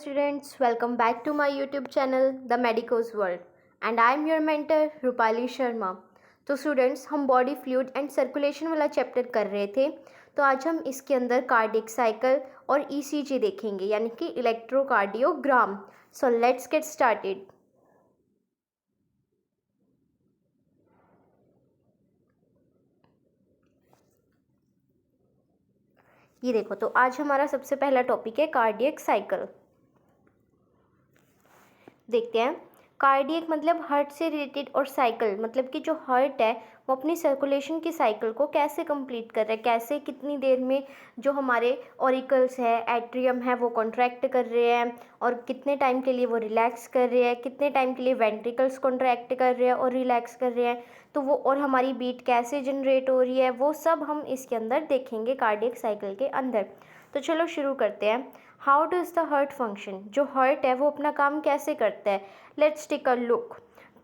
Students, welcome back to my YouTube channel The Medicos World and I am your mentor Rupali Sharma. तो students, हम body fluid and circulation वाला chapter कर रहे थे। तो आज हम इसके अंदर कार्डियक साइकिल और ईसीजी देखेंगे, यानी कि electrocardiogram. So let's get started. ये देखो, तो आज हमारा सबसे पहला टॉपिक है कार्डियक साइकिल। देखते हैं। कार्डियक मतलब हार्ट से रिलेटेड और साइकिल मतलब कि जो हार्ट है वो अपनी सर्कुलेशन की साइकिल को कैसे कंप्लीट कर रहा है, कैसे कितनी देर में जो हमारे ऑरिकल्स है, एट्रियम है, वो कॉन्ट्रैक्ट कर रहे हैं और कितने टाइम के लिए वो रिलैक्स कर रहे हैं, कितने टाइम के लिए वेंट्रिकल्स कॉन्ट्रैक्ट कर रहे हैं और रिलैक्स कर रहे हैं, तो वो और हमारी बीट कैसे जनरेट हो रही है, वो सब हम इसके अंदर देखेंगे कार्डियक साइकिल के अंदर। तो चलो शुरू करते हैं। How does the heart function, जो हार्ट है वो अपना काम कैसे करता है। Let's take a look.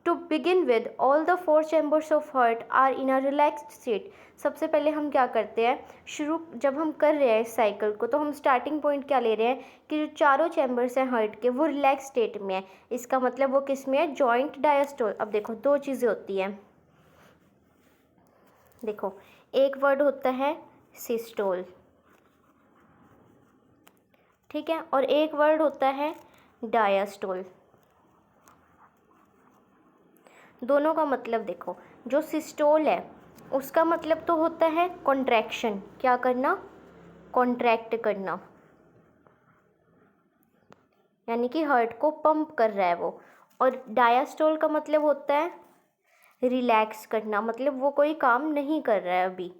To begin with, all the 4 chambers of heart are in a relaxed state. सबसे पहले हम क्या करते हैं, जब हम कर रहे हैं इस साइकिल को, तो हम स्टार्टिंग पॉइंट क्या ले रहे हैं कि जो चारों चैम्बर्स हैं हार्ट के वो रिलैक्स स्टेट में है। इसका मतलब वो किस में है, जॉइंट डायस्टोल। अब देखो, दो चीज़ें होती हैं। देखो, एक वर्ड होता है सिस्टोल, ठीक है, और एक वर्ड होता है डायस्टोल। दोनों का मतलब देखो, जो सिस्टोल है उसका मतलब तो होता है कॉन्ट्रैक्शन, क्या करना, कॉन्ट्रैक्ट करना, यानी कि हार्ट को पंप कर रहा है वो। और डायस्टोल का मतलब होता है रिलैक्स करना, मतलब वो कोई काम नहीं कर रहा है अभी।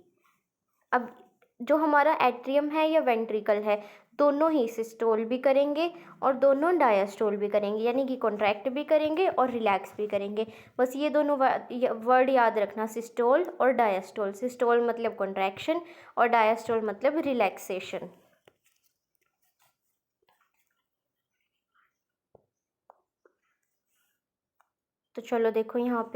अब जो हमारा एट्रियम है या वेंट्रिकल है, दोनों ही सिस्टोल भी करेंगे और दोनों डायस्टोल भी करेंगे, यानी कि कॉन्ट्रैक्ट भी करेंगे और रिलैक्स भी करेंगे। बस ये दोनों वर्ड याद रखना, सिस्टोल और डायस्टोल। सिस्टोल मतलब कॉन्ट्रैक्शन और डायस्टोल मतलब रिलैक्सेशन। तो चलो देखो, यहाँ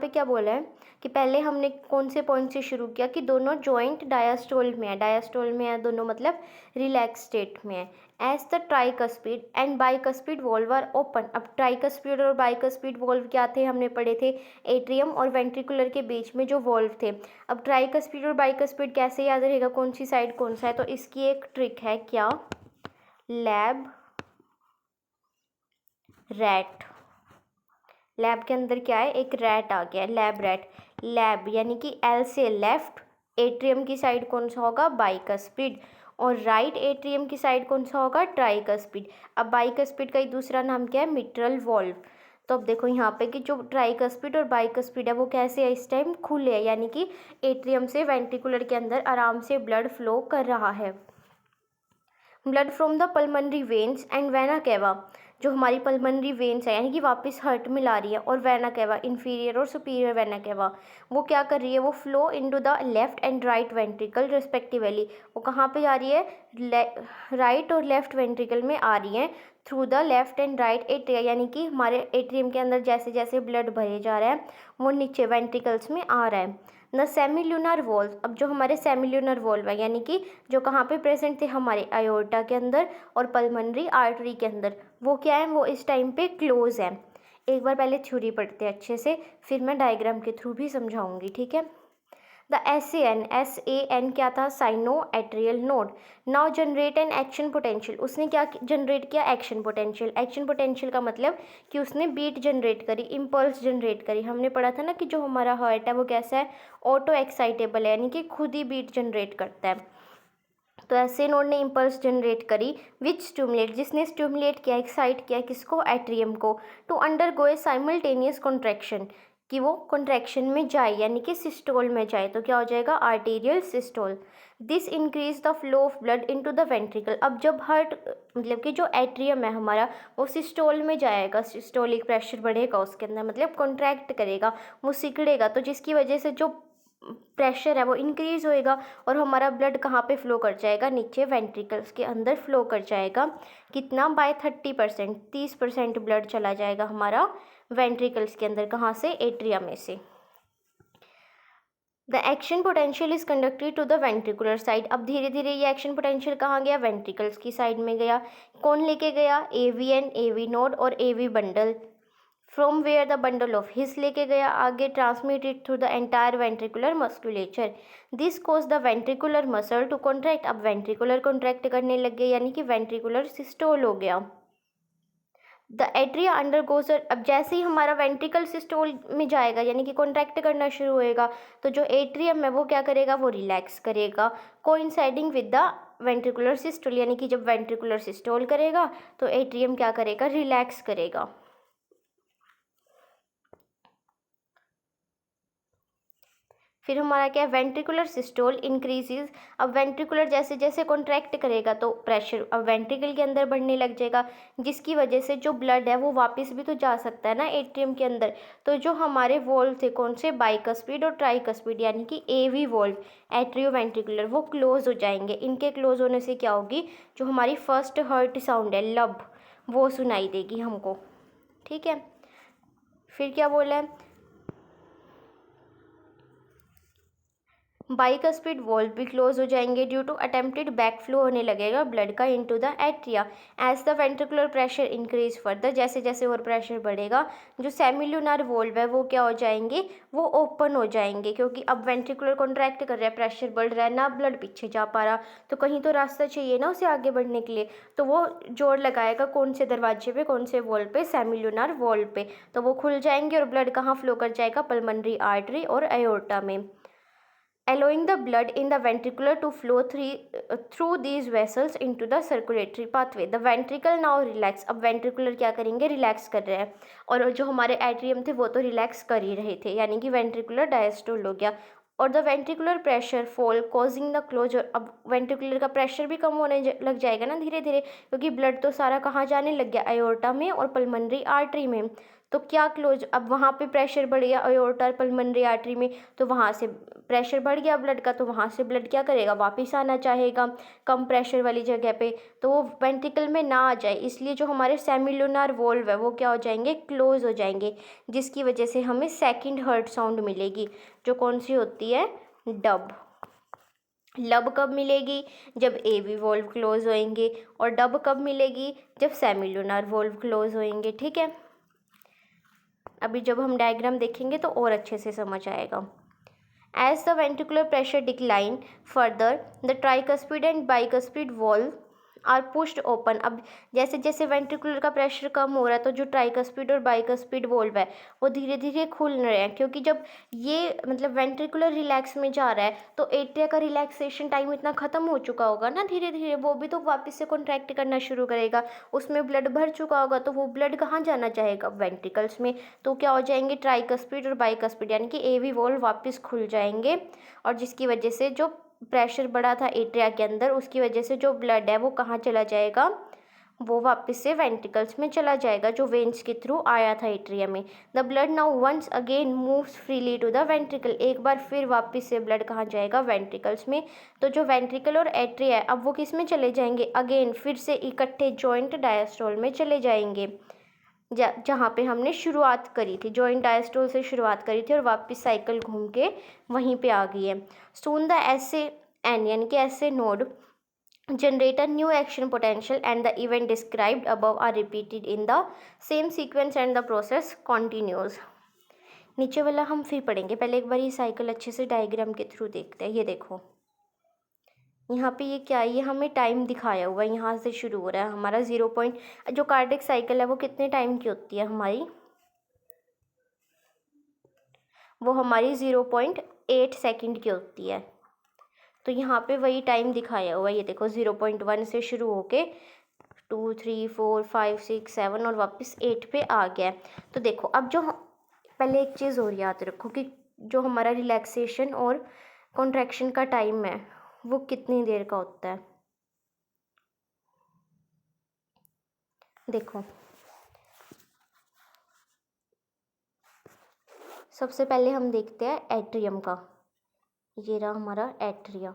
पे क्या बोला है कि पहले हमने कौन से पॉइंट से शुरू किया कि दोनों जॉइंट डायस्टोल में है। डायस्टोल में है दोनों, मतलब रिलैक्स स्टेट में है। As the tricuspid and bicuspid valve are open. अब ट्राइकस्पिड और बाइकस्पिड वॉल्व क्या थे, हमने पढ़े थे एट्रियम और वेंट्रिकुलर के बीच में जो वॉल्व थे। अब ट्राइकस्पिड और बाइकस्पिड कैसे याद रहेगा, कौन सी साइड कौन सा है, तो इसकी एक ट्रिक है, क्या, लैब रैट। लैब के अंदर क्या है, एक रैट आ गया, लैब रैट। लैब यानी कि एल से लेफ्ट, एट्रियम की साइड कौन सा होगा, बाइकस्पिड, और राइट एट्रियम की साइड कौन सा होगा, ट्राइकस्पिड। अब बाइकस्पिड का ही दूसरा नाम क्या है, मिट्रल वॉल्व। तो अब देखो यहाँ पे कि जो ट्राइकस्पिड और बाइकस्पिड है वो कैसे है, इस टाइम खुले हैं, यानी कि एट्रियम से वेंट्रिकुलर के अंदर आराम से ब्लड फ्लो कर रहा है। Blood from the pulmonary veins and vena cava, जो हमारी पल्मनरी वेन्स है यानी कि वापस हार्ट में ला रही है, और वेना केवा, इंफीरियर और सुपीरियर वेना केवा, वो क्या कर रही है, वो flow into the left and right ventricle respectively. वो कहाँ पे जा रही है, राइट और लेफ्ट वेंट्रिकल में आ रही है, through the left and right atria, यानी कि हमारे एट्रियम के अंदर जैसे जैसे ब्लड भरे जा रहा है वो नीचे वेंट्रिकल्स में आ रहा है। न सेमिल्यूनर वॉल्व, अब जो हमारे सेमिल्यूनर वॉल्व है यानी कि जो कहाँ पे प्रेजेंट थे, हमारे आयोर्टा के अंदर और पल्मनरी आर्टरी के अंदर, वो क्या है, वो इस टाइम पे क्लोज है। एक बार पहले थ्योरी पढ़ते हैं अच्छे से, फिर मैं डायग्राम के थ्रू भी समझाऊंगी, ठीक है। द SAN क्या था, cyano atrial node. Now generate an action potential, उसने क्या जनरेट किया, एक्शन पोटेंशियल। एक्शन पोटेंशियल का मतलब कि उसने बीट जनरेट करी, इम्पल्स जनरेट करी। हमने पढ़ा था ना कि जो हमारा हार्ट है वो कैसा है, ऑटो एक्साइटेबल है, यानी कि खुद ही बीट जनरेट करता है। तो ऐसे नोड ने इम्पल्स जनरेट करी, विच स्टिमुलेट, जिसने स्टिमुलेट किया, एक्साइट किया, किसको, एट्रियम को, to undergo a simultaneous contraction, कि वो कॉन्ट्रैक्शन में जाए, यानी कि सिस्टोल में जाए। तो क्या हो जाएगा, arterial systole. This increase the flow of blood into the ventricle. अब जब हार्ट मतलब कि जो एट्रियम है हमारा वो सिस्टोल में जाएगा, सिस्टोलिक प्रेशर बढ़ेगा उसके अंदर, मतलब कॉन्ट्रैक्ट करेगा, वो सिकुड़ेगा, तो जिसकी वजह से जो प्रेशर है वो इंक्रीज होएगा और हमारा ब्लड कहाँ पे फ्लो कर जाएगा, नीचे वेंट्रिकल्स के अंदर फ्लो कर जाएगा। कितना, बाय 30%, 30% ब्लड चला जाएगा हमारा वेंट्रिकल्स के अंदर, कहाँ से, एट्रिया में से। The action potential is conducted to the ventricular side. अब धीरे धीरे ये एक्शन पोटेंशियल कहाँ गया, वेंट्रिकल्स की साइड में गया। कौन लेके गया, एवीएन, एवी नोड और AV bundle. From where, the bundle of his लेके गया आगे, transmitted through the entire ventricular musculature. This cause the ventricular muscle to contract. अब वेंट्रिकुलर कॉन्ट्रैक्ट करने लग गए, यानी कि वेंट्रिकुलर सिस्टोल हो गया। द एट्रिया अंडरगोज, अब जैसे ही हमारा वेंट्रिकल सिस्टोल में जाएगा यानी कि कॉन्ट्रैक्ट करना शुरू होएगा, तो जो एट्रियम है वो क्या करेगा, वो रिलैक्स करेगा, coinciding with the ventricular systole. यानी कि जब वेंट्रिकुलर सिस्टोल करेगा तो एट्रियम क्या करेगा, रिलैक्स करेगा। फिर हमारा क्या है, वेंट्रिकुलर सिस्टोल इंक्रीजेज। अब वेंट्रिकुलर जैसे जैसे कॉन्ट्रैक्ट करेगा तो प्रेशर अब वेंट्रिकल के अंदर बढ़ने लग जाएगा, जिसकी वजह से जो ब्लड है वो वापस भी तो जा सकता है ना एट्रियम के अंदर। तो जो हमारे वॉल्व थे कौन से, बाइकस्पिड और ट्राइकस्पिड, यानी कि एवी वॉल्व एट्रियो वेंट्रिकुलर, वो क्लोज हो जाएंगे। इनके क्लोज होने से क्या होगी, जो हमारी फर्स्ट हर्ट साउंड है लब, वो सुनाई देगी हमको। ठीक है, फिर क्या बोला है, बाइकस्पिड वॉल्व भी क्लोज हो जाएंगे ड्यू टू अटेम्प्टेड बैकफ्लो होने लगेगा ब्लड का into the atria. As the ventricular pressure increase further, जैसे जैसे और प्रेशर बढ़ेगा जो सेमिलुनर वॉल्व है वो क्या हो जाएंगे, वो ओपन हो जाएंगे, क्योंकि अब वेंट्रिकुलर कॉन्ट्रैक्ट कर रहा है, प्रेशर बढ़ रहा है ना, ब्लड पीछे जा पा रहा, तो कहीं तो रास्ता चाहिए ना उसे आगे बढ़ने के लिए, तो वो जोर लगाएगा कौन से दरवाजे पे, कौन से वॉल्व पे, सेमिलुनर वॉल्व पे, तो वो खुल जाएंगे और ब्लड कहाँ फ्लो कर जाएगा, पल्मोनरी आर्टरी और एओर्टा में, allowing the blood in the ventricle to flow through these vessels into the circulatory pathway. The ventricle now relax. अब ventricular क्या करेंगे, रिलैक्स कर रहे हैं, और जो हमारे एट्रियम थे वो तो रिलैक्स कर ही रहे थे, यानी कि वेंट्रिकुलर डायस्टोल हो गया। और the ventricular pressure fall causing the closure. अब वेंट्रिकुलर का प्रेशर भी कम होने लग जाएगा ना धीरे धीरे, क्योंकि ब्लड तो सारा कहाँ जाने लग गया, अयोर्टा में और पल्मोनरी आर्टरी में। तो क्या क्लोज, अब वहाँ पे प्रेशर बढ़ गया अयोर्टा और पल्मोनरी आर्टरी में, तो वहाँ से प्रेशर बढ़ गया ब्लड का, तो वहाँ से ब्लड क्या करेगा, वापस आना चाहेगा कम प्रेशर वाली जगह पे, तो वो वेंट्रिकल में ना आ जाए, इसलिए जो हमारे सेमिलुनर वॉल्व है वो क्या हो जाएंगे, क्लोज हो जाएंगे, जिसकी वजह से हमें सेकंड हर्ट साउंड मिलेगी, जो कौन सी होती है, डब। लब कब मिलेगी, जब एवी वॉल्व क्लोज होएंगे, और डब कब मिलेगी, जब सेमिलुनर वॉल्व क्लोज होएंगे। ठीक है, अभी जब हम डायग्राम देखेंगे तो और अच्छे से समझ आएगा। As the ventricular pressure decline further, the tricuspid and bicuspid valve are pushed open. अब जैसे जैसे वेंट्रिकुलर का प्रेशर कम हो रहा है तो जो ट्राइकस्पिड और बाइकस्पिड वॉल्व है वो धीरे धीरे खुल रहे हैं, क्योंकि जब ये मतलब वेंट्रिकुलर रिलैक्स में जा रहा है तो एट्रिया का रिलैक्सेशन टाइम इतना ख़त्म हो चुका होगा ना, धीरे धीरे वो भी तो वापस से कॉन्ट्रैक्ट करना शुरू करेगा, उसमें ब्लड भर चुका होगा, तो वो ब्लड कहाँ जाना चाहेगा, वेंट्रिकल्स में, तो क्या हो जाएंगे, ट्राइकस्पिड और बाइकस्पिड यानी कि एवी वॉल्व वापस खुल जाएंगे, और जिसकी वजह से जो प्रेशर बढ़ा था एट्रिया के अंदर उसकी वजह से जो ब्लड है वो कहाँ चला जाएगा, वो वापस से वेंट्रिकल्स में चला जाएगा, जो वेन्स के थ्रू आया था एट्रिया में। The blood now once again moves freely to the ventricle. एक बार फिर वापस से ब्लड कहाँ जाएगा, वेंट्रिकल्स में। तो जो वेंट्रिकल और एट्रिया है अब वो किस में चले जाएंगे, अगेन फिर से इकट्ठे जॉइंट डायस्टोल में चले जाएंगे, जहाँ पे हमने शुरुआत करी थी, जॉइंट डायस्टोल से शुरुआत करी थी और वापस साइकिल घूम के वहीं पे आ गई है। सून द एस एन यानी कि S node generate a new action potential and the event described above are repeated in the same sequence and the process continues। नीचे वाला हम फिर पढ़ेंगे, पहले एक बार ये साइकिल अच्छे से डायग्राम के थ्रू देखते हैं। ये देखो यहाँ पे ये क्या है, ये हमें टाइम दिखाया हुआ है, यहाँ से शुरू हो रहा है हमारा 0 पॉइंट, जो कार्डिक साइकिल है वो कितने टाइम की होती है हमारी, वो हमारी 0.8 सेकंड की होती है। तो यहाँ पे वही टाइम दिखाया हुआ है, ये देखो 0.1 से शुरू होके 2 3 4 5 6 7 और वापस 8 पे आ गया है। तो देखो अब जो पहले एक चीज़ और याद रखो कि जो हमारा रिलैक्सेशन और कॉन्ट्रैक्शन का टाइम है वो कितनी देर का होता है। देखो सबसे पहले हम देखते हैं एट्रियम का, ये रहा हमारा एट्रिया।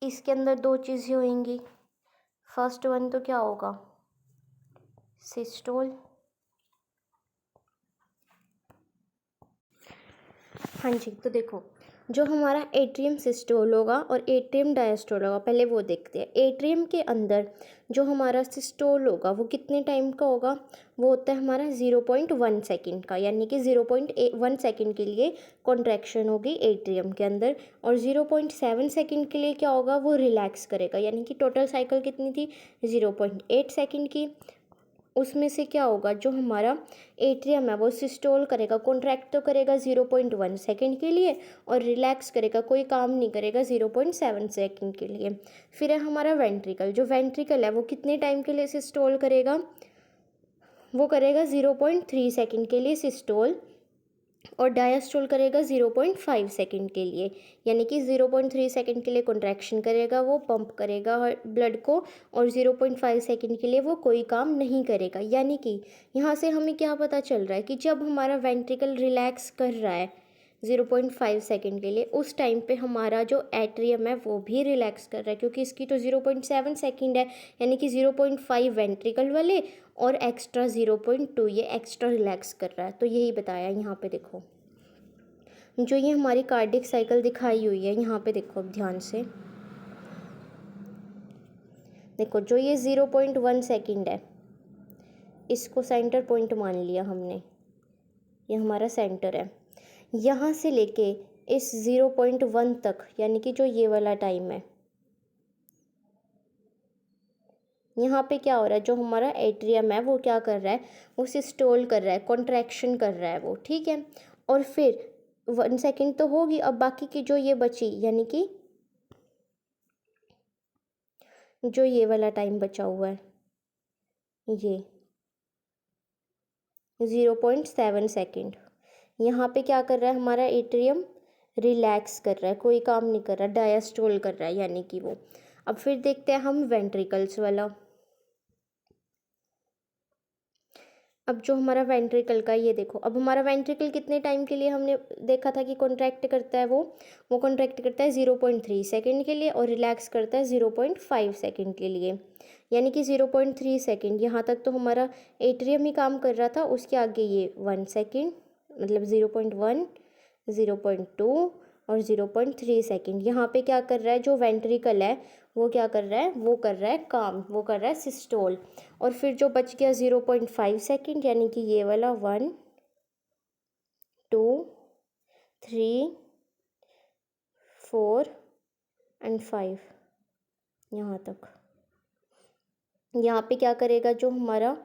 इसके अंदर दो चीज़ें होंगी, फर्स्ट वन तो क्या होगा, सिस्टोल। हाँ जी, तो देखो जो हमारा एट्रियम सिस्टोल होगा और एट्रियम डायस्टोल होगा, पहले वो देखते हैं। एट्रियम के अंदर जो हमारा सिस्टोल होगा वो कितने टाइम का होगा, वो होता है हमारा 0.1 सेकेंड का, यानी कि 0.1 सेकेंड के लिए कॉन्ट्रैक्शन होगी एट्रियम के अंदर, और 0.7 सेकेंड के लिए क्या होगा, वो रिलैक्स करेगा, यानी कि टोटल साइकिल कितनी थी 0.8 सेकेंड की। उसमें से क्या होगा, जो हमारा एट्रियम है वो सिस्टोल करेगा, कॉन्ट्रैक्ट तो करेगा 0.1 सेकेंड के लिए और रिलैक्स करेगा, कोई काम नहीं करेगा 0.7 सेकेंड के लिए। फिर है हमारा वेंट्रिकल, जो वेंट्रिकल है वो कितने टाइम के लिए सिस्टोल करेगा, वो करेगा 0.3 सेकेंड के लिए सिस्टोल, और डायस्टोल करेगा 0.5 सेकेंड के लिए, यानी कि 0.3 सेकेंड के लिए कॉन्ट्रैक्शन करेगा, वो पंप करेगा ब्लड को, और 0.5 सेकेंड के लिए वो कोई काम नहीं करेगा। यानी कि यहाँ से हमें क्या पता चल रहा है कि जब हमारा वेंट्रिकल रिलैक्स कर रहा है 0.5 सेकेंड के लिए, उस टाइम पे हमारा जो एट्रियम है वो भी रिलैक्स कर रहा है, क्योंकि इसकी तो 0.7 सेकेंड है, यानी कि 0.5 वेंट्रिकल वाले और एक्स्ट्रा 0.2 ये एक्स्ट्रा रिलैक्स कर रहा है। तो यही बताया यहाँ पे, देखो जो ये हमारी कार्डिक साइकिल दिखाई हुई है यहाँ पे, देखो अब ध्यान से देखो, जो ये 0.1 सेकेंड है इसको सेंटर पॉइंट मान लिया हमने, ये हमारा सेंटर है, यहाँ से लेके इस 0.1 तक, यानी कि जो ये वाला टाइम है, यहाँ पे क्या हो रहा है, जो हमारा एट्रियम है वो क्या कर रहा है, वो सिस्टोल कर रहा है, कॉन्ट्रैक्शन कर रहा है वो, ठीक है। और फिर 1 सेकेंड तो होगी, अब बाकी की जो ये बची, यानी कि जो ये वाला टाइम बचा हुआ है ये 0.7 सेकेंड, यहाँ पे क्या कर रहा है हमारा एट्रियम, रिलैक्स कर रहा है, कोई काम नहीं कर रहा, डायस्टोल कर रहा है, यानी कि वो। अब फिर देखते हैं हम वेंट्रिकल्स वाला। अब जो हमारा वेंट्रिकल का, ये देखो, अब हमारा वेंट्रिकल कितने टाइम के लिए हमने देखा था कि कॉन्ट्रैक्ट करता है, वो कॉन्ट्रैक्ट करता है 0.3 सेकेंड के लिए और रिलैक्स करता है 0.5 सेकेंड के लिए, यानी कि 0.3 सेकेंड। यहाँ तक तो हमारा एट्रियम ही काम कर रहा था, उसके आगे ये 1 सेकेंड, मतलब 0.1, 0.2 और 0.3 सेकेंड। यहाँ पे क्या कर रहा है, जो वेंट्रिकल है वो क्या कर रहा है, वो कर रहा है काम, वो कर रहा है सिस्टोल। और फिर जो बच गया 0.5 सेकेंड, यानी कि ये वाला 1, 2, 3, 4 एंड 5, यहाँ तक। यहाँ पे क्या करेगा, जो हमारा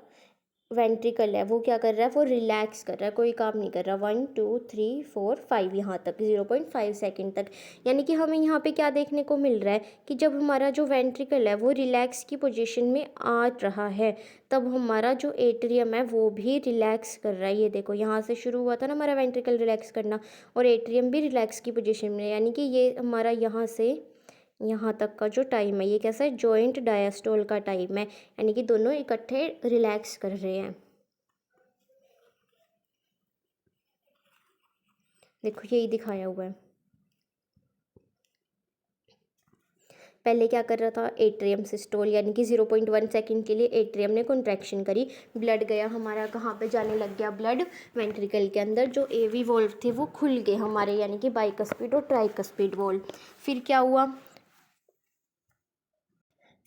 वेंट्रिकल है वो क्या कर रहा है, वो रिलैक्स कर रहा है, कोई काम नहीं कर रहा। 1, 2, 3, 4, 5, यहाँ तक 0.5 सेकेंड तक। यानी कि हमें यहाँ पे क्या देखने को मिल रहा है कि जब हमारा जो वेंट्रिकल है वो रिलैक्स की पोजीशन में आ रहा है, तब हमारा जो एट्रियम है वो भी रिलैक्स कर रहा है। ये देखो, यहाँ से शुरू हुआ था ना हमारा वेंट्रिकल रिलैक्स करना, और एट्रियम भी रिलैक्स की पोजीशन में है, यानी कि ये हमारा यहाँ से यहाँ तक का जो टाइम है ये कैसा है, जॉइंट डायस्टोल का टाइम है, यानी कि दोनों इकट्ठे रिलैक्स कर रहे हैं। देखो यही दिखाया हुआ है। पहले क्या कर रहा था, एट्रियम सिस्टोल, यानी कि 0.1 सेकेंड के लिए एट्रियम ने कॉन्ट्रैक्शन करी, ब्लड गया हमारा कहाँ पे जाने लग गया, ब्लड वेंट्रिकल के अंदर, जो एवी वॉल्व थे वो खुल गए हमारे, यानी कि बाइकस्पिड और ट्राइकस्पिड वॉल्व। फिर क्या हुआ,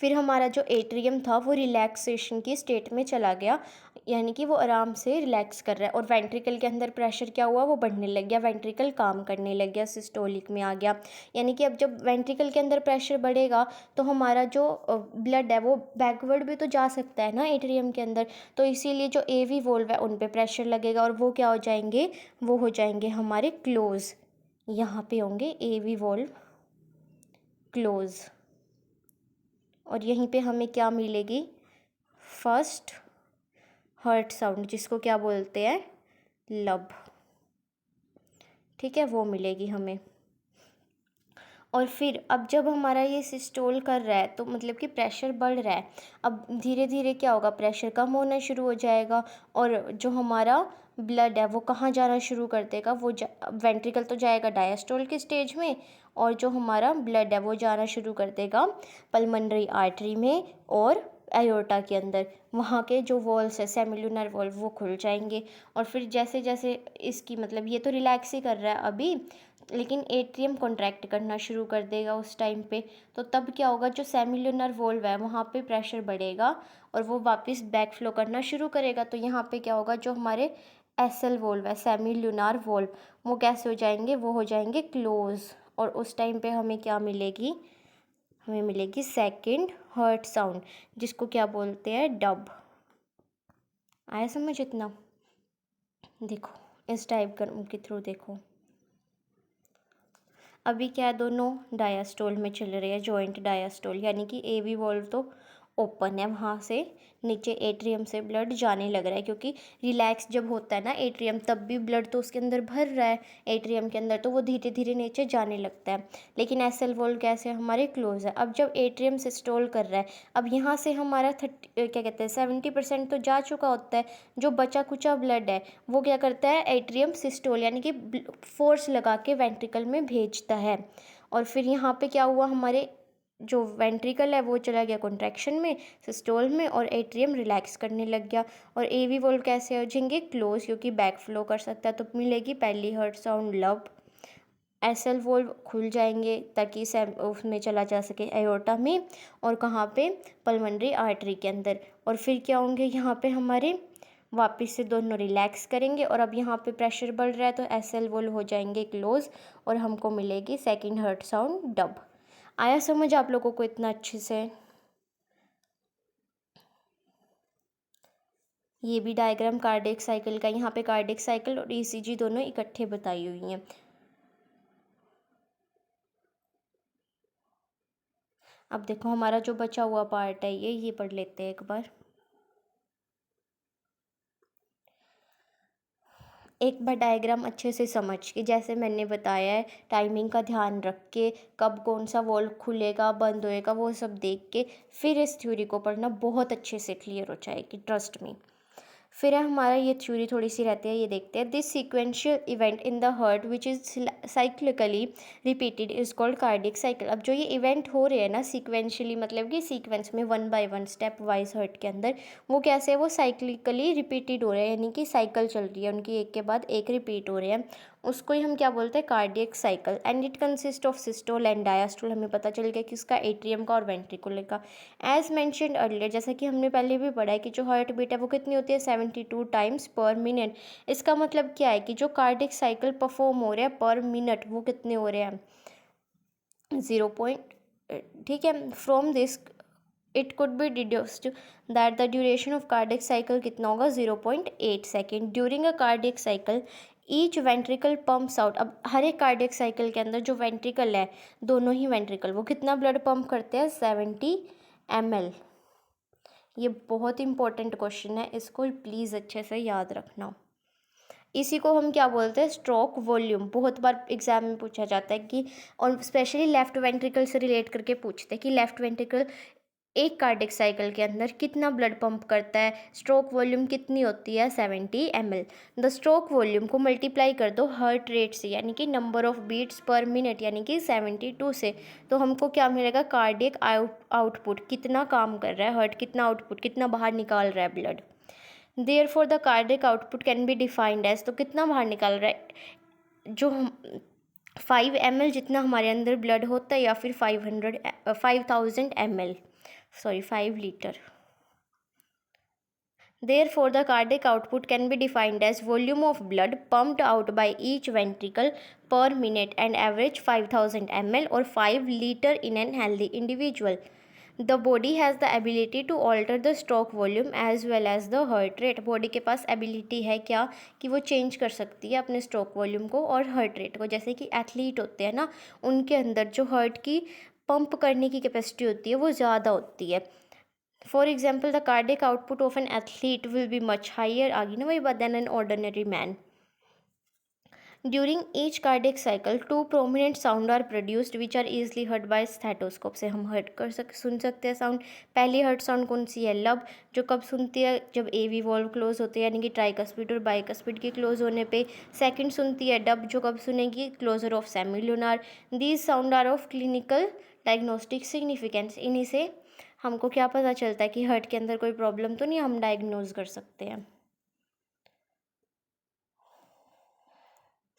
फिर हमारा जो एट्रियम था वो रिलैक्सेशन की स्टेट में चला गया, यानी कि वो आराम से रिलैक्स कर रहा है, और वेंट्रिकल के अंदर प्रेशर क्या हुआ, वो बढ़ने लग गया, वेंट्रिकल काम करने लग गया, सिस्टोलिक में आ गया। यानी कि अब जब वेंट्रिकल के अंदर प्रेशर बढ़ेगा तो हमारा जो ब्लड है वो बैकवर्ड भी तो जा सकता है ना एट्रियम के अंदर, तो इसीलिए जो एवी वोल्व है उन पे प्रेशर लगेगा और वो क्या हो जाएंगे, वो हो जाएंगे हमारे क्लोज, यहाँ पे होंगे एवी वोल्व क्लोज, और यहीं पे हमें क्या मिलेगी, फर्स्ट हर्ट साउंड, जिसको क्या बोलते हैं, लब, ठीक है, वो मिलेगी हमें। और फिर अब जब हमारा ये सिस्टोल कर रहा है तो मतलब कि प्रेशर बढ़ रहा है, अब धीरे धीरे क्या होगा, प्रेशर कम होना शुरू हो जाएगा, और जो हमारा ब्लड है वो कहाँ जाना शुरू कर देगा, वो वेंट्रिकल तो जाएगा डायस्टोल के स्टेज में, और जो हमारा ब्लड है वो जाना शुरू कर देगा पल्मोनरी आर्टरी में और एयोर्टा के अंदर, वहाँ के जो वॉल्स है सेमिलुनर वॉल्व वो खुल जाएंगे। और फिर जैसे जैसे इसकी मतलब ये तो रिलैक्स ही कर रहा है अभी, लेकिन एट्रियम कॉन्ट्रैक्ट करना शुरू कर देगा उस टाइम पे। तो तब क्या होगा, जो सेमिलुनर वॉल्व है वहाँ पे प्रेशर बढ़ेगा और वो वापस बैक फ्लो करना शुरू करेगा। तो यहाँ पे क्या होगा, जो हमारे एसएल वॉल्व है सेमिलुनर वॉल्व, वो कैसे हो जाएंगे, वो हो जाएंगे क्लोज। और उस टाइम पे हमें क्या मिलेगी, हमें मिलेगी सेकंड हर्ट साउंड, जिसको क्या बोलते हैं, डब। आया समझ इतना? देखो इस टाइप के थ्रू देखो, अभी क्या है, दोनों डायास्टोल में चल रहे हैं, जॉइंट डायास्टोल, यानी कि एवी वॉल्व तो ओपन है, वहाँ से नीचे एट्रियम से ब्लड जाने लग रहा है, क्योंकि रिलैक्स जब होता है ना एट्रियम, तब भी ब्लड तो उसके अंदर भर रहा है एट्रियम के अंदर, तो वो धीरे धीरे नीचे जाने लगता है। लेकिन एसएल वॉल्व कैसे हमारे क्लोज है। अब जब एट्रियम सिस्टोल कर रहा है, अब यहाँ से हमारा क्या कहते हैं 70% तो जा चुका होता है, जो बचा कुचा ब्लड है वो क्या करता है, एट्रियम सिस्टोल यानी कि फोर्स लगा के वेंट्रिकल में भेजता है। और फिर यहाँ पे क्या हुआ, हमारे जो वेंट्रिकल है वो चला गया कॉन्ट्रैक्शन में, सिस्टोल में, और एट्रियम रिलैक्स करने लग गया। और एवी वॉल्व कैसे हो जाएंगे, क्लोज, क्योंकि बैक फ्लो कर सकता है। तो मिलेगी पहली हर्ट साउंड लब। एसएल वॉल्व खुल जाएंगे ताकि उसमें चला जा सके एयोर्टा में, और कहाँ पे, पल्मोनरी आर्टरी के अंदर। और फिर क्या होंगे, यहाँ पे हमारे वापस से दोनों रिलैक्स करेंगे, और अब यहाँ पे प्रेशर बढ़ रहा है तो एसएल वॉल्व हो जाएंगे क्लोज, और हमको मिलेगी सेकंड हर्ट साउंड डब। आया समझ आप लोगों को इतना अच्छे से? ये भी डायग्राम कार्डियक साइकिल का, यहाँ पे कार्डियक साइकिल और ईसीजी दोनों इकट्ठे बताई हुई हैं। अब देखो हमारा जो बचा हुआ पार्ट है ये पढ़ लेते हैं एक बार। एक बार डायग्राम अच्छे से समझ के, जैसे मैंने बताया है, टाइमिंग का ध्यान रख के, कब कौन सा वॉल्व खुलेगा बंद होएगा वो सब देख के, फिर इस थ्योरी को पढ़ना, बहुत अच्छे से क्लियर हो जाएगी, ट्रस्ट मी। फिर है हमारा ये थ्योरी थोड़ी सी रहती है, ये देखते हैं। This sequential event in the heart which is cyclically repeated is called cardiac cycle. अब जो ये इवेंट हो रहे हैं ना सीक्वेंशियली, मतलब कि सीक्वेंस में 1 बाय 1 स्टेप वाइज हार्ट के अंदर, वो कैसे है, वो साइक्लिकली रिपीटेड हो रहे हैं, यानी कि साइकिल चल रही है उनकी, एक के बाद एक रिपीट हो रहे हैं, उसको ही हम क्या बोलते हैं, cardiac cycle. And it consist of systole and diastole, हमें पता चल गया कि उसका एट्रियम का और वेंट्रिकुलर का। एज मैंशनड अर्लियर, जैसा कि हमने पहले भी पढ़ा है कि जो हार्ट बीट है वो कितनी होती है, 72 टाइम्स पर मिनट। इसका मतलब क्या है कि जो कार्डियक साइकिल परफॉर्म हो रहे हैं पर मिनट, वो कितने हो रहे हैं, 0 पॉइंट, ठीक है। From this it could be deduced that the duration of cardiac cycle कितना होगा, 0.8 second. During a cardiac cycle each ventricle pumps out. अब हर एक कार्डियक साइकिल के अंदर जो वेंट्रिकल है, दोनों ही वेंट्रिकल, वो कितना ब्लड पंप करते हैं, 70 ml। ये बहुत इंपॉर्टेंट क्वेश्चन है, इसको प्लीज़ अच्छे से याद रखना। इसी को हम क्या बोलते हैं, स्ट्रोक वॉल्यूम। बहुत बार एग्जाम में पूछा जाता है कि, और स्पेशली लेफ्ट वेंट्रिकल से रिलेट करके पूछते हैं कि लेफ्ट वेंट्रिकल एक कार्डियक साइकिल के अंदर कितना ब्लड पंप करता है, स्ट्रोक वॉल्यूम कितनी होती है, 70 ml। द स्ट्रोक वॉल्यूम को मल्टीप्लाई कर दो हार्ट रेट से, यानी कि number of beats per minute, यानी कि 72 से, तो हमको क्या मिलेगा, कार्डियक आउटपुट, कितना काम कर रहा है हार्ट, कितना आउटपुट, कितना बाहर निकाल रहा है blood. Therefore the cardiac output can be defined as, तो कितना बाहर निकाल रहा है, जो हम 5 ml जितना हमारे अंदर ब्लड होता है, या फिर 5000 ml, sorry 5 litre. Therefore, the cardiac output can be defined as volume of blood pumped out by each ventricle per minute and average 5000 ml or 5 liter in an healthy individual. The body has the ability to alter the stroke volume as well as the heart rate. Body के पास ability है क्या, कि वो change कर सकती है अपने stroke volume को और हार्ट रेट को। जैसे कि एथलीट होते हैं ना, उनके अंदर जो हार्ट की पंप करने की कैपेसिटी होती है वो ज़्यादा होती है। For example, the cardiac output of an athlete will be much higher, आगे ना वही बात, than an ordinary man. During each cardiac cycle, two prominent sound are produced which are easily heard by stethoscope. से हम सुन सकते हैं sound. पहली heart sound कौन सी है, लब, जो कब सुनती है, जब एवी वॉल्व क्लोज होते हैं, यानी कि ट्राइकस्पिड और बाइकस्पिड के क्लोज होने पे। सेकंड सुनती है डब, जो कब सुनेगी, closure of semilunar. These sound are of clinical diagnostic significance, इन्हीं से हमको क्या पता चलता है कि हार्ट के अंदर कोई प्रॉब्लम तो नहीं, हम डायग्नोज कर सकते हैं।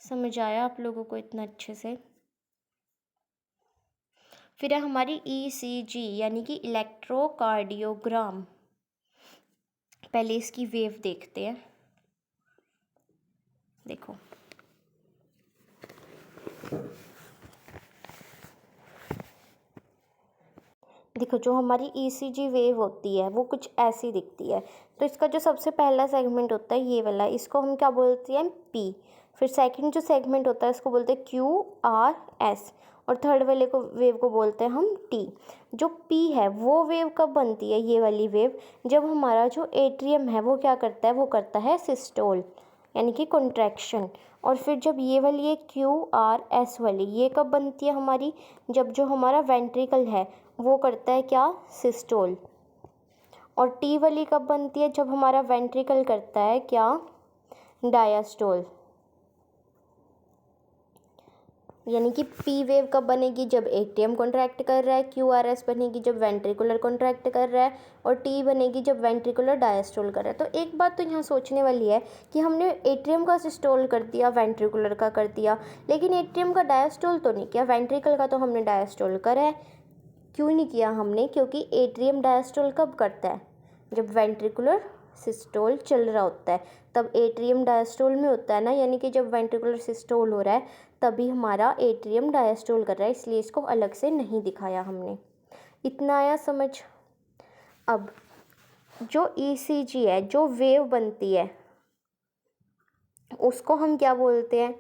समझ आया आप लोगों को इतना अच्छे से? फिर है हमारी ईसीजी यानी कि इलेक्ट्रोकार्डियोग्राम। पहले इसकी वेव देखते हैं। देखो देखो जो हमारी ईसीजी वेव होती है वो कुछ ऐसी दिखती है। तो इसका जो सबसे पहला सेगमेंट होता है ये वाला, इसको हम क्या बोलते हैं? पी। फिर सेकंड जो सेगमेंट होता है इसको बोलते हैं क्यू आर एस, और थर्ड वाले को वेव को बोलते हैं हम टी। जो पी है वो वेव कब बनती है, ये वाली वेव, जब हमारा जो एट्रियम है वो क्या करता है, वो करता है सिस्टोल यानी कि कॉन्ट्रैक्शन। और फिर जब ये वाली है क्यू आर एस वाली, ये कब बनती है हमारी, जब जो हमारा वेंट्रिकल है वो करता है क्या, सिस्टोल। और टी वाली कब बनती है, जब हमारा वेंट्रिकल करता है क्या, डायास्टोल। यानी कि पी वेव कब बनेगी, जब एट्रियम कॉन्ट्रैक्ट कर रहा है, क्यू आर एस बनेगी जब वेंट्रिकुलर कॉन्ट्रैक्ट कर रहा है, और टी बनेगी जब वेंट्रिकुलर डायस्टोल कर रहा है। तो एक बात तो यहाँ सोचने वाली है कि हमने एट्रियम का सिस्टोल कर दिया, वेंट्रिकुलर का कर दिया, लेकिन एट्रियम का डायस्टोल तो नहीं किया, वेंट्रिकल का तो हमने डायस्टोल करा है। क्यों नहीं किया हमने, क्योंकि एट्रियम डायस्टोल कब करता है, जब वेंट्रिकुलर सिस्टोल चल रहा होता है, तब एट्रियम डायस्टोल में होता है ना, यानी कि जब वेंट्रिकुलर सिस्टोल हो रहा है तभी हमारा एट्रियम डायस्टोल कर रहा है, इसलिए इसको अलग से नहीं दिखाया हमने। इतना आया समझ? अब जो ईसीजी है, जो वेव बनती है उसको हम क्या बोलते हैं,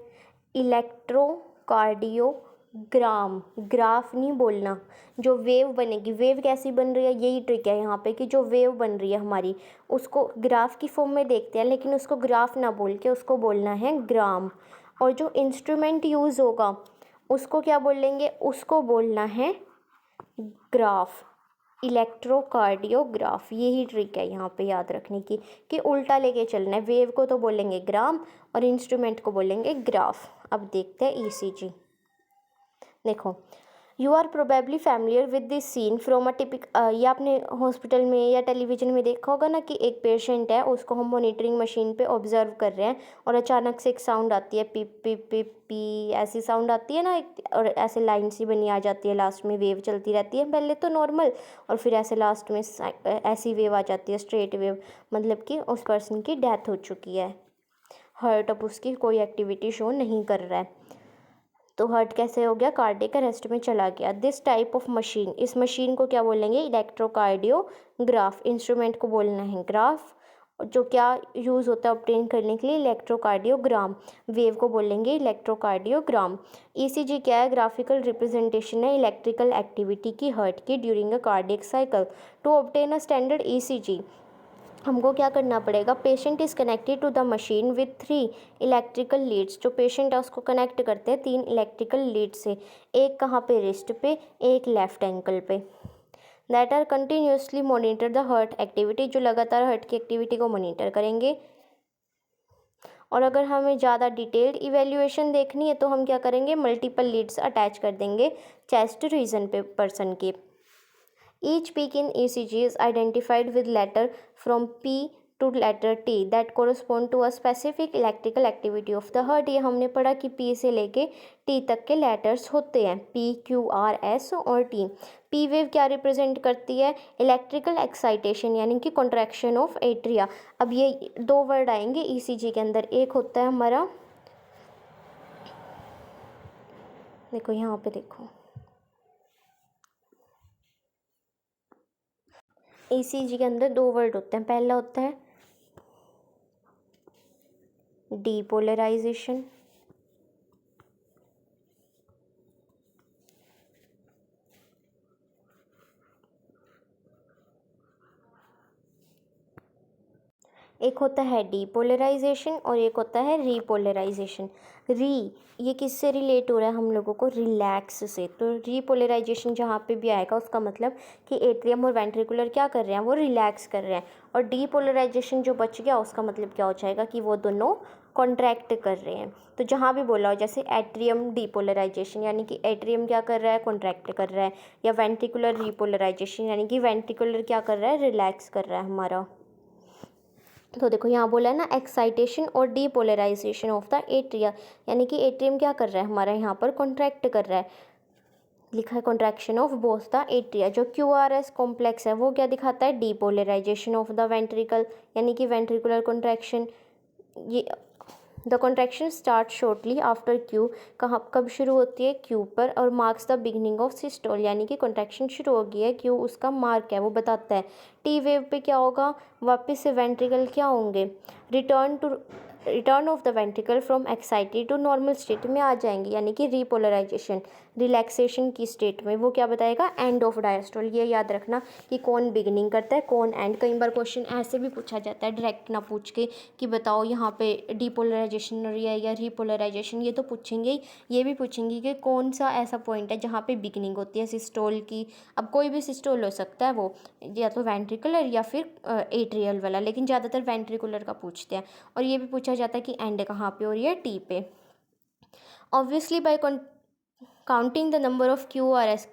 इलेक्ट्रोकार्डियोग्राम। ग्राफ नहीं बोलना, जो वेव बनेगी, वेव कैसी बन रही है, यही ट्रिक है यहाँ पे कि जो वेव बन रही है हमारी उसको ग्राफ की फॉर्म में देखते हैं, लेकिन उसको ग्राफ ना बोल के उसको बोलना है ग्राम। और जो इंस्ट्रूमेंट यूज़ होगा उसको क्या बोलेंगे, उसको बोलना है ग्राफ, इलेक्ट्रोकार्डियोग्राफ। यही ट्रिक है यहाँ पे याद रखने की कि उल्टा लेके चलना है, वेव को तो बोलेंगे ग्राम और इंस्ट्रूमेंट को बोलेंगे ग्राफ। अब देखते हैं ईसीजी। देखो, you are probably familiar with this scene from a typical, ये आपने हॉस्पिटल में या टेलीविजन में देखा होगा ना कि एक पेशेंट है, उसको हम मॉनिटरिंग मशीन पे ऑब्जर्व कर रहे हैं और अचानक से एक साउंड आती है, पिप पिप पिप पी, ऐसी साउंड आती है ना और ऐसे लाइन सी बनी आ जाती है, लास्ट में वेव चलती रहती है, पहले तो नॉर्मल और फिर ऐसे लास्ट में ऐसी वेव आ जाती है, स्ट्रेट वेव, मतलब कि उस पर्सन की डेथ हो चुकी है, हार्ट अब उसकी कोई एक्टिविटी शो नहीं कर रहा है, तो हार्ट कैसे हो गया, कार्डियक अरेस्ट में चला गया। दिस टाइप ऑफ मशीन, इस मशीन को क्या बोलेंगे, इलेक्ट्रोकार्डियोग्राफ। इंस्ट्रूमेंट को बोलना है ग्राफ, जो क्या यूज़ होता है ऑब्टेन करने के लिए, इलेक्ट्रोकार्डियोग्राम। वेव को बोलेंगे इलेक्ट्रोकार्डियोग्राम। ईसीजी क्या है, ग्राफिकल रिप्रेजेंटेशन है इलेक्ट्रिकल एक्टिविटी की हार्ट की during a cardiac cycle. To obtain a standard ECG हमको क्या करना पड़ेगा, patient is connected to the machine with 3 electrical leads. जो पेशेंट है उसको कनेक्ट करते हैं 3 इलेक्ट्रिकल लीड से, एक कहाँ पे, रिस्ट पे, एक लेफ्ट एंकल पे। That are continuously monitor the heart activity, जो लगातार हार्ट की एक्टिविटी को मॉनिटर करेंगे। और अगर हमें ज़्यादा डिटेल्ड इवेल्युएशन देखनी है तो हम क्या करेंगे, मल्टीपल लीड्स अटैच कर देंगे चेस्ट रीजन पे पर्सन के। Each peak in ECG is identified with letter from P to letter T that correspond to a specific electrical activity of the heart। ये हमने पढ़ा कि P से लेके T तक के लेटर्स होते हैं, P, Q, R, S और T। P वेव क्या रिप्रेजेंट करती है, इलेक्ट्रिकल एक्साइटेशन यानी कि कॉन्ट्रैक्शन ऑफ एट्रिया। अब ये 2 वर्ड आएंगे ECG के अंदर, एक होता है हमारा, देखो यहाँ पे देखो, ECG के अंदर 2 वर्ड होते हैं, पहला होता है डीपोलराइजेशन, एक होता है डीपोलराइजेशन और एक होता है रीपोलराइजेशन। ये किससे रिलेट हो रहा है हम लोगों को, रिलैक्स से। तो रीपोलराइजेशन जहाँ पे भी आएगा उसका मतलब कि एट्रियम और वेंट्रिकुलर क्या कर रहे हैं, वो रिलैक्स कर रहे हैं। और डीपोलराइजेशन जो बच गया उसका मतलब क्या हो जाएगा कि वो दोनों कॉन्ट्रैक्ट कर रहे हैं। तो जहाँ भी बोला हो जैसे एट्रियम डीपोलराइजेशन यानी कि एट्रियम क्या कर रहा है, कॉन्ट्रैक्ट कर रहा है, या वेंट्रिकुलर रीपोलराइजेशन यानी कि वेंट्रिकुलर क्या कर रहा है, रिलैक्स कर रहा है हमारा। तो देखो यहाँ बोला है ना एक्साइटेशन और डीपोलराइजेशन ऑफ द एट्रिया, यानी कि एट्रियम क्या कर रहा है हमारा यहाँ पर, कॉन्ट्रैक्ट कर रहा है। लिखा है contraction of both the atria. जो QRS कॉम्प्लेक्स है वो क्या दिखाता है, डीपोलराइजेशन ऑफ द वेंट्रिकल, यानी कि वेंट्रिकुलर कॉन्ट्रैक्शन। ये the contraction start shortly after Q, कब शुरू होती है, Q पर, और marks the beginning of systole, यानी कि कॉन्ट्रैक्शन शुरू हो गई है, Q उसका मार्क है, वो बताता है। T वेव पे क्या होगा, वापस से वेंट्रिकल क्या होंगे, return of the ventricle from excited to normal state में आ जाएंगे, यानी कि रीपोलराइजेशन, रिलैक्सेशन की स्टेट में। वो क्या बताएगा, एंड ऑफ डायस्टोल। ये याद रखना कि कौन बिगनिंग करता है कौन एंड। कई बार क्वेश्चन ऐसे भी पूछा जाता है डायरेक्ट ना पूछ के कि बताओ यहाँ पे डीपोलराइजेशन हो रही है या रीपोलराइजेशन, ये तो पूछेंगे ही। ये भी पूछेंगे कि कौन सा ऐसा पॉइंट है जहाँ पे बिगनिंग होती है सिस्टोल की। अब कोई भी सिस्टोल हो सकता है, वो या तो वेंट्रिकुलर या फिर एट्रियल वाला, लेकिन ज़्यादातर वेंट्रिकुलर का पूछते हैं। और ये भी पूछा जाता है कि एंड कहाँ पे हो रही है, T पे। Obviously by counting the number of QRS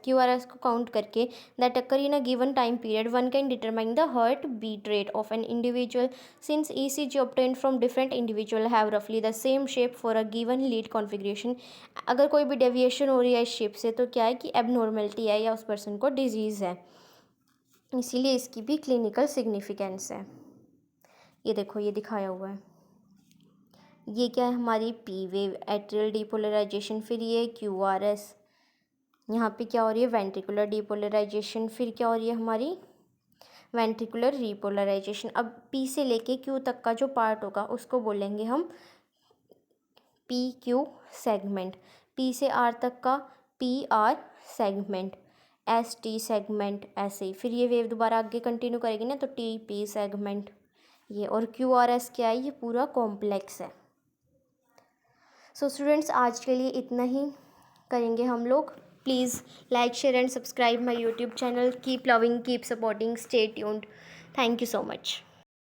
को काउंट करके that occur in a given time period one can determine the heart beat rate of an individual since ECG obtained from different individual have रफली the same shape for a given lead configuration. अगर कोई भी deviation हो रही है इस shape से तो क्या है कि एबनॉर्मेलिटी है या उस पर्सन को डिजीज़ है, इसीलिए इसकी भी क्लिनिकल सिग्निफिकेंस है। ये देखो ये दिखाया हुआ है, ये क्या है हमारी P वेव, एट्रियल डीपोलराइजेशन, फिर ये QRS, यहाँ पे क्या हो रही है, वेंट्रिकुलर डीपोलराइजेशन, फिर क्या हो रही है हमारी वेंट्रिकुलर रीपोलराइजेशन। अब P से लेके Q तक का जो पार्ट होगा उसको बोलेंगे हम PQ सेगमेंट, P से R तक का PR सेगमेंट, ST सेगमेंट, ऐसे ही। फिर ये वेव दोबारा आगे कंटिन्यू करेगी ना तो TP सेगमेंट, ये। और QRS क्या है, ये पूरा कॉम्प्लेक्स है। सो स्टूडेंट्स आज के लिए इतना ही करेंगे हम लोग। Please like share and subscribe my YouTube channel. Keep loving, keep supporting, stay tuned. Thank you so much.